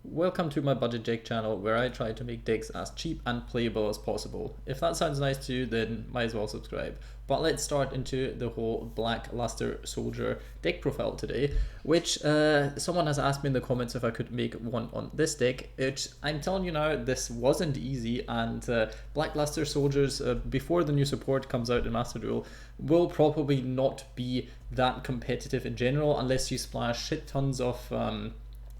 Welcome to my budget deck channel where I try to make decks as cheap and playable as possible. If that sounds nice to you, then might as well subscribe. But let's start into the whole Black Luster Soldier deck profile today, which someone has asked me in the comments if I could make one on this deck, which I'm telling you now, this wasn't easy, and Black Luster Soldiers, before the new support comes out in Master Duel, will probably not be that competitive in general unless you splash shit tons of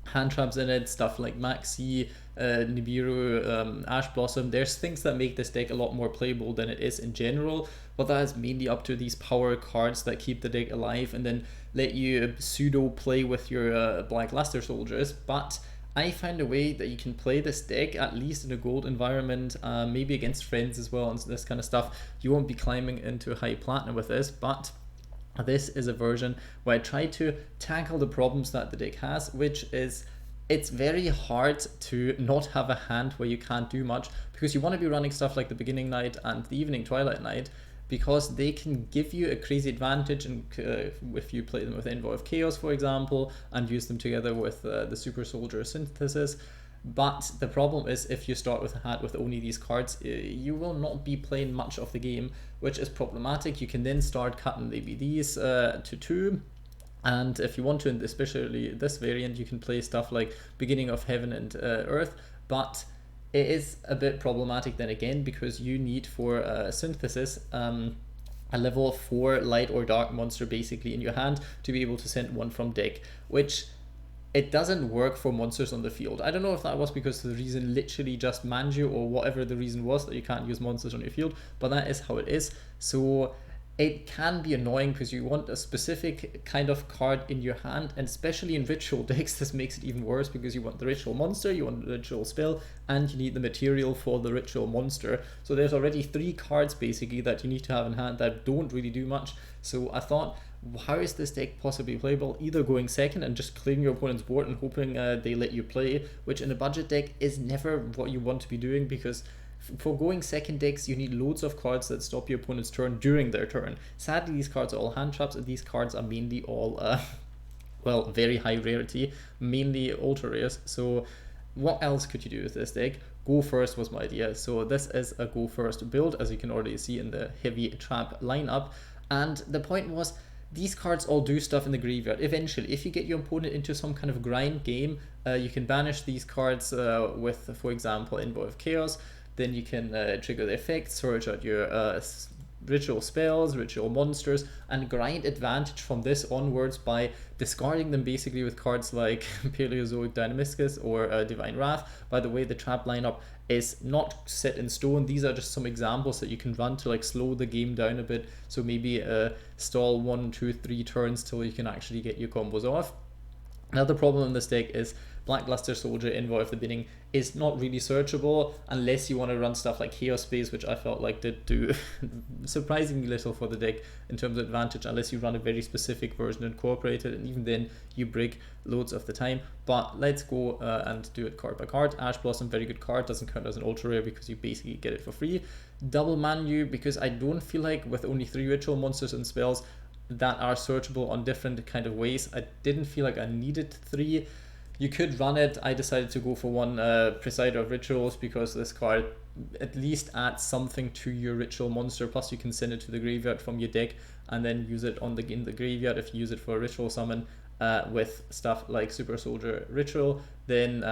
hand traps in it, stuff like Maxi, Nibiru, Ash Blossom. There's things that make this deck a lot more playable than it is in general, but that is mainly up to these power cards that keep the deck alive and then let you pseudo play with your Black Luster Soldiers. But I find a way that you can play this deck, at least in a gold environment, maybe against friends as well, and this kind of stuff. You won't be climbing into high platinum with this, but this is a version where I try to tackle the problems that the deck has, which is it's very hard to not have a hand where you can't do much, because you want to be running stuff like the Beginning Knight and the Evening Twilight Knight, because they can give you a crazy advantage, and if you play them with Envoy of Chaos, for example, and use them together with the Super Soldier Synthesis. But the problem is, if you start with a hand with only these cards, you will not be playing much of the game, which is problematic. You can then start cutting maybe these to 2. And if you want to, especially this variant, you can play stuff like Beginning of Heaven and Earth. But it is a bit problematic then again, because you need for Synthesis a level 4 light or dark monster basically in your hand to be able to send one from deck, which it doesn't work for monsters on the field. I don't know if that was because the reason literally just Manju, or whatever the reason was that you can't use monsters on your field, but that is how it is. So it can be annoying because you want a specific kind of card in your hand, and especially in ritual decks this makes it even worse, because you want the ritual monster, you want the ritual spell, and you need the material for the ritual monster. So there's already 3 cards basically that you need to have in hand that don't really do much. So I thought, how is this deck possibly playable? Either going second and just clearing your opponent's board and hoping they let you play, which in a budget deck is never what you want to be doing, because for going second decks you need loads of cards that stop your opponent's turn during their turn. Sadly, these cards are all hand traps, and these cards are mainly all well, very high rarity, mainly ultra rares. So what else could you do with this deck? Go first was my idea. So this is a go first build, as you can already see in the heavy trap lineup, and the point was, these cards all do stuff in the graveyard. Eventually, if you get your opponent into some kind of grind game, you can banish these cards with, for example, Envoy of Chaos. Then you can trigger the effect, search out your ritual spells, ritual monsters, and grind advantage from this onwards by discarding them basically with cards like Paleozoic Dynamiscus or Divine Wrath. By the way, the trap lineup is not set in stone. These are just some examples that you can run to like slow the game down a bit, so maybe stall 1, 2, 3 turns till you can actually get your combos off. Another problem in this deck is Black Luster Soldier Envoy of the Beginning is not really searchable unless you want to run stuff like Chaos Space, which I felt like did do surprisingly little for the deck in terms of advantage, unless you run a very specific version incorporated, and even then you break loads of the time. But let's go and do it card by card. Ash Blossom, very good card, doesn't count as an ultra rare because you basically get it for free. Double Manu, because I don't feel like with only 3 ritual monsters and spells that are searchable on different kind of ways, I didn't feel like I needed 3. You could run it. I decided to go for 1 Presider of Rituals, because this card at least adds something to your ritual monster, plus you can send it to the graveyard from your deck and then use it in the graveyard. If you use it for a ritual summon with stuff like Super Soldier Ritual, then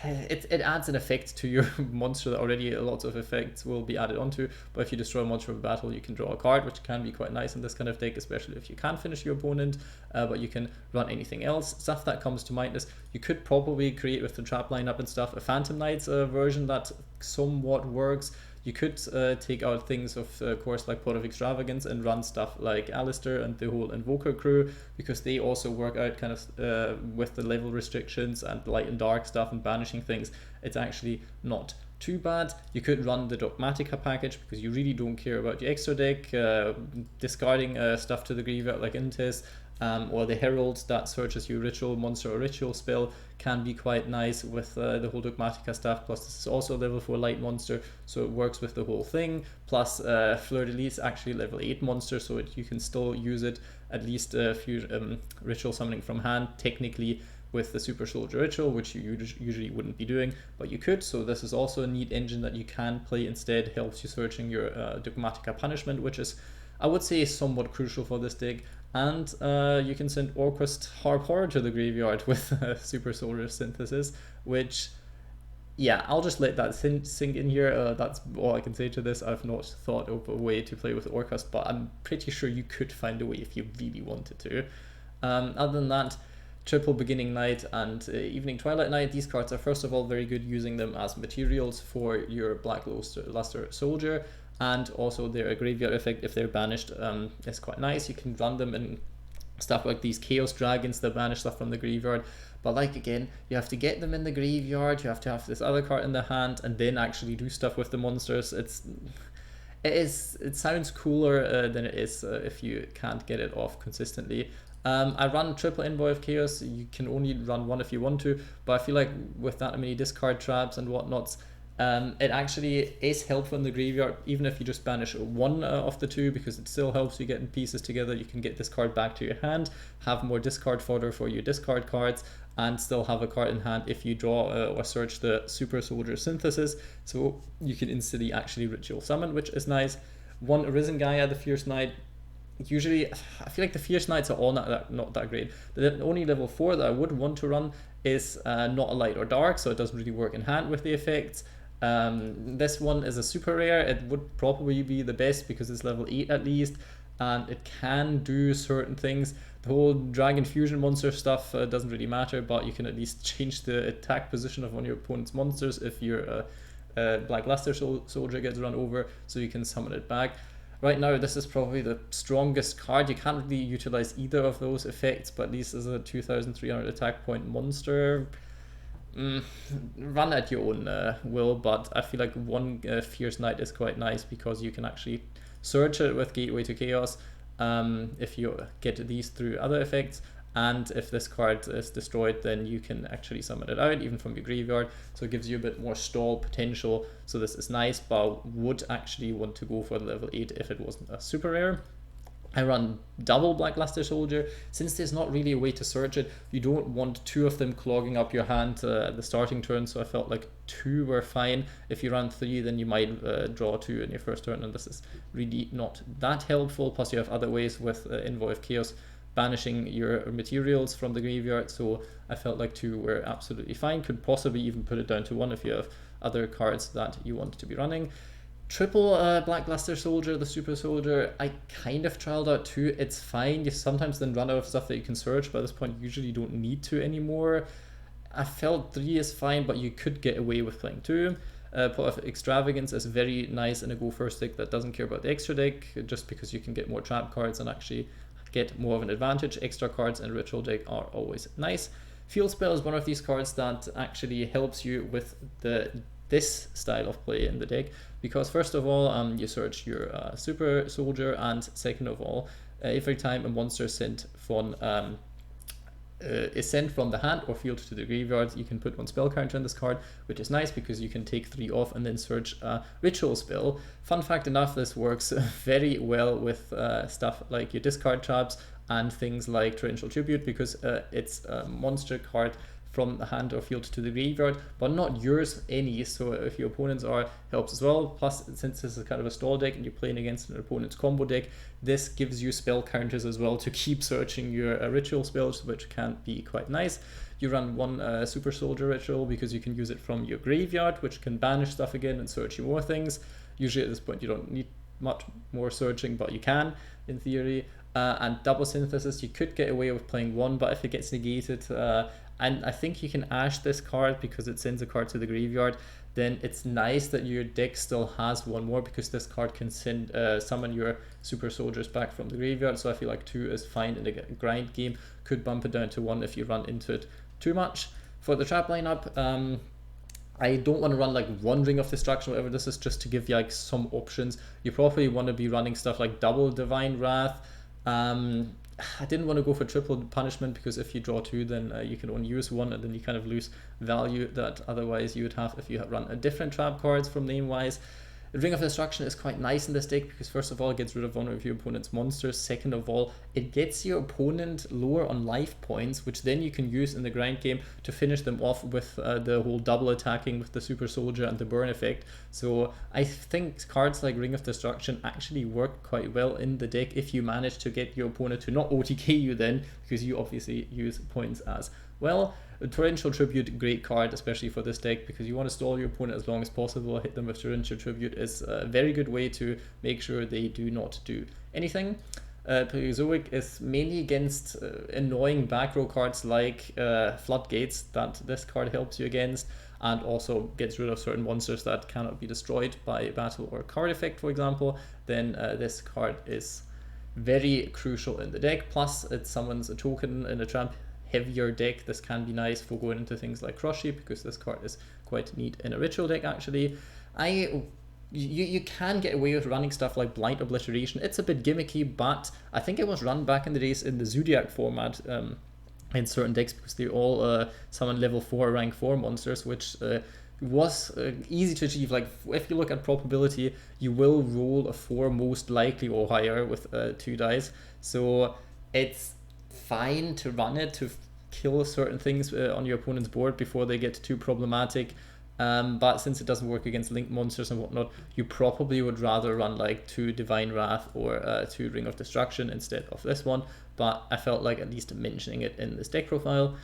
it adds an effect to your monster that already lots of effects will be added onto. But if you destroy a monster of battle, you can draw a card, which can be quite nice in this kind of deck, especially if you can't finish your opponent, but you can run anything else. Stuff that comes to mind is you could probably create with the trap lineup and stuff a Phantom Knights version that somewhat works. You could take out things of course like Pot of Extravagance and run stuff like Alistair and the whole Invoker crew, because they also work out kind of with the level restrictions and light and dark stuff and banishing things. It's actually not too bad. You could run the Dogmatica package because you really don't care about your extra deck, discarding stuff to the graveyard like Intes, or the Herald that searches your ritual monster or ritual spell can be quite nice with the whole Dogmatica stuff. Plus this is also a level 4 light monster, so it works with the whole thing. Plus Fleur de Lis actually level 8 monster, so you can still use it at least a few ritual summoning from hand technically with the Super Soldier Ritual, which you usually wouldn't be doing, but you could. So this is also a neat engine that you can play instead. Helps you searching your Dogmatica Punishment, which is, I would say, somewhat crucial for this deck. And you can send Orquest Harp Horror to the graveyard with Super Soldier Synthesis, which, yeah, I'll just let that sink in here. That's all I can say to this. I've not thought of a way to play with Orcust, but I'm pretty sure you could find a way if you really wanted to. Other than that, Triple Beginning Night and Evening Twilight Night, these cards are first of all very good using them as materials for your Black Luster Soldier, and also they're a graveyard effect if they're banished. It's quite nice. You can run them in stuff like these Chaos Dragons that banish stuff from the graveyard. But like, again, you have to get them in the graveyard, you have to have this other card in the hand, and then actually do stuff with the monsters. It sounds cooler than it is if you can't get it off consistently. I run triple Envoy of Chaos. You can only run one if you want to, but I feel like with that many discard traps and whatnots, it actually is helpful in the graveyard, even if you just banish one of the two, because it still helps you getting pieces together. You can get this card back to your hand, have more discard fodder for your discard cards, and still have a card in hand if you draw or search the Super Soldier Synthesis, so you can instantly actually Ritual Summon, which is nice. One Arisen Gaia, the Fierce Knight. Usually, I feel like the Fierce Knights are all not that great. The only level 4 that I would want to run is not a light or dark, so it doesn't really work in hand with the effects. This one is a super rare. It would probably be the best because it's level 8 at least, and it can do certain things. The whole Dragon Fusion monster stuff doesn't really matter, but you can at least change the attack position of one of your opponent's monsters if your Black Luster Soldier gets run over, so you can summon it back. Right now, this is probably the strongest card. You can't really utilize either of those effects, but at least as a 2,300 attack point monster, run at your own will. But I feel like one Fierce Knight is quite nice because you can actually search it with Gateway to Chaos if you get these through other effects. And if this card is destroyed, then you can actually summon it out, even from your graveyard. So it gives you a bit more stall potential. So this is nice, but I would actually want to go for level 8 if it wasn't a super rare. I run double Black Luster Soldier. Since there's not really a way to search it, you don't want two of them clogging up your hand at the starting turn, so I felt like 2 were fine. If you run 3, then you might draw 2 in your first turn, and this is really not that helpful. Plus you have other ways with Envoy of Chaos banishing your materials from the graveyard, so I felt like 2 were absolutely fine. Could possibly even put it down to 1 if you have other cards that you want to be running. Triple Black Luster Soldier, the Super Soldier, I kind of trialed out 2. It's fine. You sometimes then run out of stuff that you can search, but at this point you usually don't need to anymore. I felt 3 is fine, but you could get away with playing 2. Pot of Extravagance is very nice in a go first deck that doesn't care about the extra deck, just because you can get more trap cards and actually get more of an advantage. Extra cards in Ritual deck are always nice. Field Spell is one of these cards that actually helps you with this style of play in the deck, because first of all, you search your Super Soldier, and second of all, every time a monster is sent from the hand or field to the graveyard, you can put 1 spell counter on this card, which is nice because you can take 3 off and then search a Ritual spell. Fun fact enough, this works very well with stuff like your discard traps and things like Torrential Tribute, because it's a monster card from the hand or field to the graveyard, but not yours any, so if your opponents are, helps as well. Plus, since this is kind of a stall deck and you're playing against an opponent's combo deck, this gives you spell counters as well to keep searching your Ritual spells, which can be quite nice. You run 1 Super Soldier Ritual because you can use it from your graveyard, which can banish stuff again and search you more things. Usually at this point you don't need much more searching, but you can in theory. And double Synthesis, you could get away with playing 1, but if it gets negated, and I think you can Ash this card because it sends a card to the graveyard, then it's nice that your deck still has 1 more, because this card can summon your Super Soldiers back from the graveyard. So I feel like 2 is fine in a grind game. Could bump it down to 1 if you run into it too much. For the trap lineup, I don't want to run like 1 Ring of Destruction, whatever. This is just to give you like some options. You probably want to be running stuff like double Divine Wrath. I didn't want to go for triple punishment, because if you draw 2, then you can only use 1, and then you kind of lose value that otherwise you would have if you had run a different trap cards from name wise. Ring of Destruction is quite nice in this deck because first of all it gets rid of one of your opponent's monsters, second of all it gets your opponent lower on life points, which then you can use in the grind game to finish them off with the whole double attacking with the Super Soldier and the burn effect. So I think cards like Ring of Destruction actually work quite well in the deck if you manage to get your opponent to not OTK you then, because you obviously use points as well. Torrential Tribute, great card, especially for this deck, because you want to stall your opponent as long as possible. Hit them with Torrential Tribute is a very good way to make sure they do not do anything. Paleozoic is mainly against annoying back row cards like Floodgates that this card helps you against, and also gets rid of certain monsters that cannot be destroyed by battle or card effect, for example. Then this card is very crucial in the deck. Plus it summons a token in a tramp heavier deck. This can be nice for going into things like Crushie, because this card is quite neat in a ritual deck actually. You can get away with running stuff like Blind Obliteration. It's a bit gimmicky, but I think it was run back in the days in the Zodiac format in certain decks, because they all summon level 4 rank 4 monsters, which was easy to achieve. Like if you look at probability, you will roll a 4 most likely or higher with 2 dice, so it's fine to run it to kill certain things on your opponent's board before they get too problematic. But since it doesn't work against linked monsters and whatnot, you probably would rather run like 2 Divine Wrath or 2 Ring of Destruction instead of this one. But I felt like at least mentioning it in this deck profile.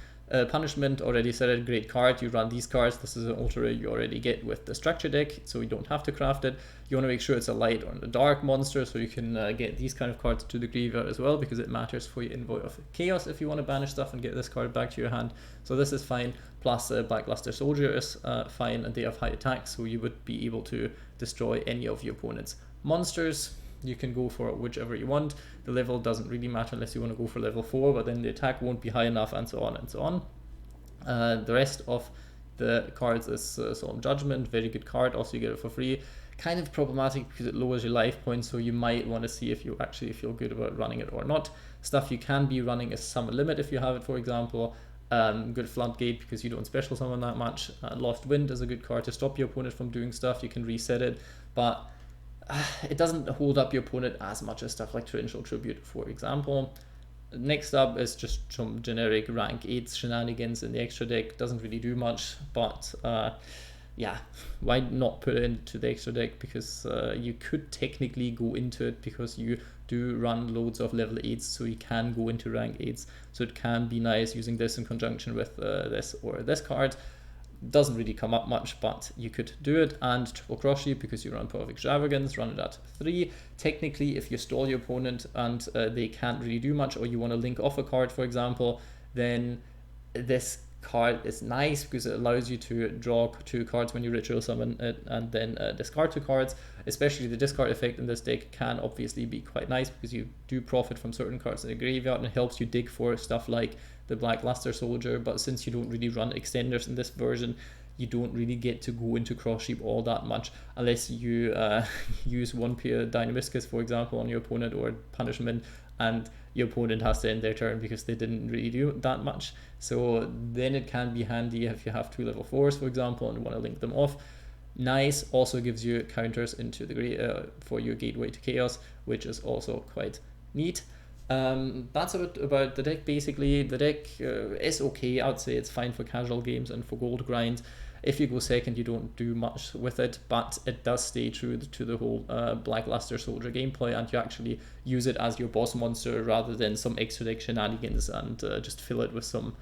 Punishment, already said it, great card. You run these cards. This is an alter you already get with the structure deck, so you don't have to craft it. You want to make sure it's a light or a dark monster, so you can get these kind of cards to the graveyard as well, because it matters for your Envoy of Chaos if you want to banish stuff and get this card back to your hand. So this is fine. Plus Black Luster Soldier is fine, and they have high attack, so you would be able to destroy any of your opponent's monsters. You can go for whichever you want. The level doesn't really matter unless you want to go for level 4, but then the attack won't be high enough, and so on and so on. The rest of the cards is Solemn Judgment, very good card, also you get it for free. Kind of problematic because it lowers your life points, so you might want to see if you actually feel good about running it or not. Stuff you can be running is Summon Limit if you have it, for example. Good Floodgate because you don't special summon that much. Lost Wind is a good card to stop your opponent from doing stuff. You can reset it, but it doesn't hold up your opponent as much as stuff like Torrential Tribute, for example. Next up is just some generic rank 8 shenanigans in the extra deck. Doesn't really do much, but yeah, why not put it into the extra deck? Because you could technically go into it, because you do run loads of level 8s, so you can go into rank 8s. So it can be nice using this in conjunction with this or this card. Doesn't really come up much, but you could do it. And Triple Crushie, because you run Power of Extravagance, run it at 3. Technically, if you stall your opponent and they can't really do much, or you want to link off a card, for example, then this card is nice because it allows you to draw 2 cards when you ritual summon it, and then discard 2 cards. Especially the discard effect in this deck can obviously be quite nice, because you do profit from certain cards in the graveyard, and it helps you dig for stuff like the Black Luster Soldier. But since you don't really run extenders in this version, you don't really get to go into Cross Sheep all that much, unless you use 1 pair Dynamiscus, for example, on your opponent, or Punishment, and your opponent has to end their turn because they didn't really do that much. So then it can be handy if you have 2 level 4s, for example, and want to link them off. Nice, also gives you counters into the for your Gateway to Chaos, which is also quite neat. That's about the deck. Basically, the deck is okay. I would say it's fine for casual games and for gold grind. If you go second, you don't do much with it, but it does stay true to the whole Black Luster Soldier gameplay, and you actually use it as your boss monster rather than some extra deck shenanigans, and just fill it with some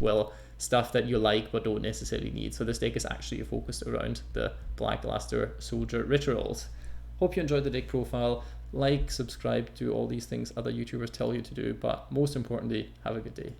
well, stuff that you like but don't necessarily need. So this deck is actually focused around the Black Luster Soldier rituals. Hope you enjoyed the deck profile. Like, subscribe, do all these things other YouTubers tell you to do, but most importantly, have a good day.